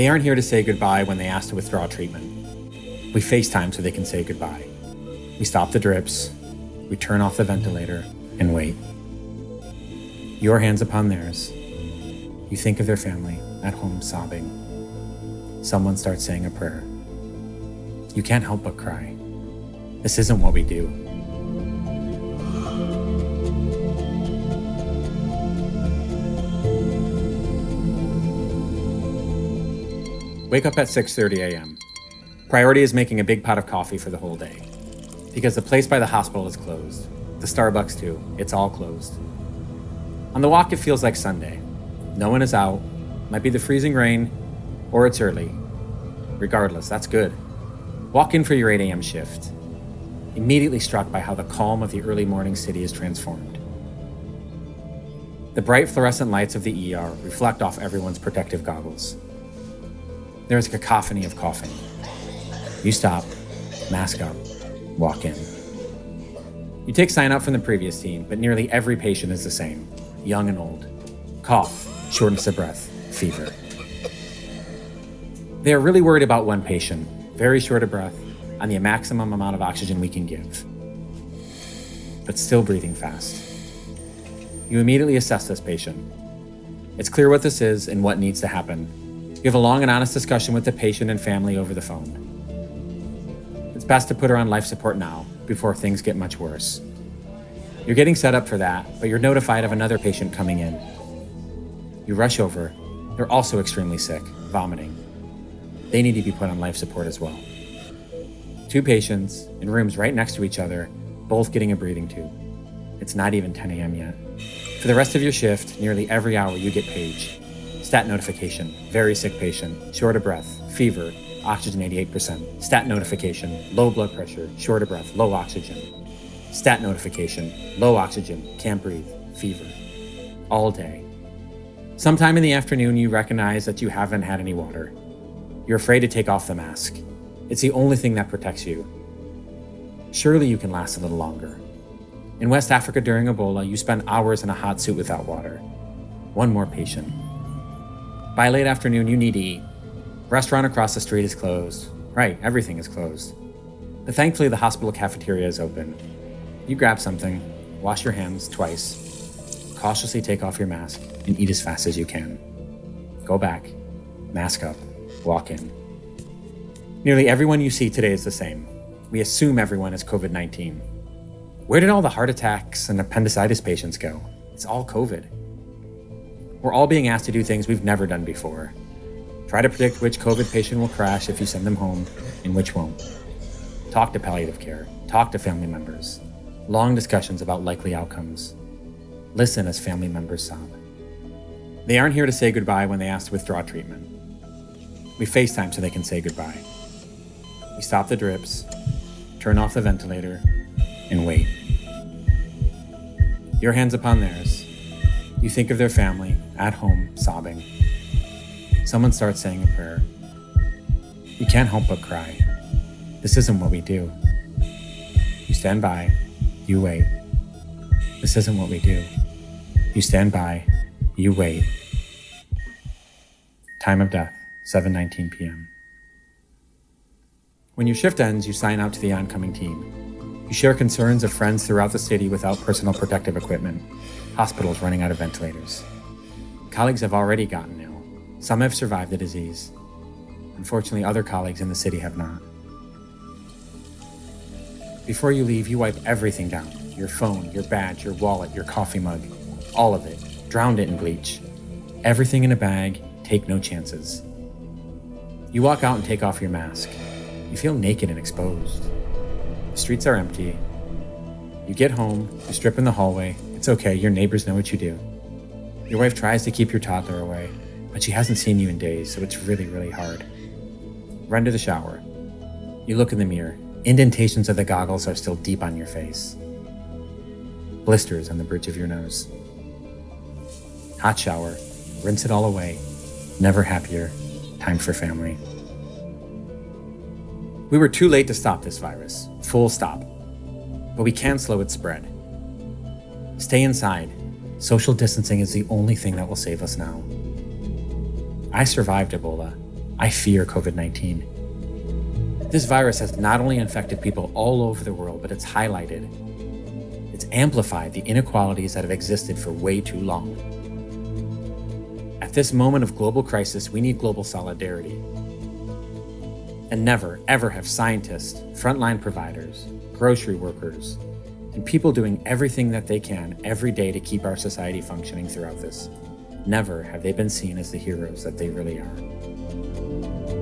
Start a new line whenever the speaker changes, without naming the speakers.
They aren't here to say goodbye when they ask to withdraw treatment. We FaceTime so they can say goodbye. We stop the drips, we turn off the ventilator, and wait. Your hands upon theirs. You think of their family at home sobbing. Someone starts saying a prayer. You can't help but cry. This isn't what we do. Wake up at 6:30 a.m. Priority is making a big pot of coffee for the whole day. Because the place by the hospital is closed. The Starbucks too. It's all closed. On the walk, it feels like Sunday. No one is out. Might be the freezing rain, or it's early. Regardless, that's good. Walk in for your 8 a.m. shift. Immediately struck by how the calm of the early morning city is transformed. The bright fluorescent lights of the ER reflect off everyone's protective goggles. There is a cacophony of coughing. You stop, mask up, walk in. You take sign out from the previous team, but nearly every patient is the same, young and old. Cough, shortness of breath, fever. They are really worried about one patient, very short of breath, on the maximum amount of oxygen we can give, but still breathing fast. You immediately assess this patient. It's clear what this is and what needs to happen. You have a long and honest discussion with the patient and family over the phone. It's best to put her on life support now, before things get much worse. You're getting set up for that, but you're notified of another patient coming in. You rush over. They're also extremely sick, vomiting. They need to be put on life support as well. 2 patients in rooms right next to each other, both getting a breathing tube. It's not even 10 a.m. yet. For the rest of your shift, nearly every hour you get paged. Stat notification, very sick patient, short of breath, fever, oxygen 88%. Stat notification, low blood pressure, short of breath, low oxygen. Stat notification, low oxygen, can't breathe, fever. All day. Sometime in the afternoon, you recognize that you haven't had any water. You're afraid to take off the mask. It's the only thing that protects you. Surely you can last a little longer. In West Africa during Ebola, you spent hours in a hot suit without water. One more patient. By late afternoon, you need to eat. Restaurant across the street is closed. Right, everything is closed. But thankfully, the hospital cafeteria is open. You grab something, wash your hands twice, cautiously take off your mask, and eat as fast as you can. Go back, mask up, walk in. Nearly everyone you see today is the same. We assume everyone is COVID-19. Where did all the heart attacks and appendicitis patients go? It's all COVID. We're all being asked to do things we've never done before. Try to predict which COVID patient will crash if you send them home and which won't. Talk to palliative care. Talk to family members. Long discussions about likely outcomes. Listen as family members sob. They aren't here to say goodbye when they ask to withdraw treatment. We FaceTime so they can say goodbye. We stop the drips, turn off the ventilator, and wait. Your hands upon theirs. You think of their family at home sobbing. Someone starts saying a prayer. You can't help but cry. This isn't what we do. You stand by. You wait. This isn't what we do. You stand by. You wait. Time of death, 7:19 p.m. When your shift ends, you sign out to the oncoming team. You share concerns of friends throughout the city without personal protective equipment. Hospitals running out of ventilators. Colleagues have already gotten ill. Some have survived the disease. Unfortunately, other colleagues in the city have not. Before you leave, you wipe everything down. Your phone, your badge, your wallet, your coffee mug. All of it. Drowned it in bleach. Everything in a bag. Take no chances. You walk out and take off your mask. You feel naked and exposed. The streets are empty. You get home, you strip in the hallway. It's okay, your neighbors know what you do. Your wife tries to keep your toddler away, but she hasn't seen you in days, so it's really, really hard. Run to the shower. You look in the mirror. Indentations of the goggles are still deep on your face. Blisters on the bridge of your nose. Hot shower. Rinse it all away. Never happier. Time for family. We were too late to stop this virus. Full stop. But we can slow its spread. Stay inside. Social distancing is the only thing that will save us now. I survived Ebola. I fear COVID-19. This virus has not only infected people all over the world, but it's amplified the inequalities that have existed for way too long. At this moment of global crisis, we need global solidarity. And never, ever have scientists, frontline providers, grocery workers, and people doing everything that they can every day to keep our society functioning throughout this, never have they been seen as the heroes that they really are.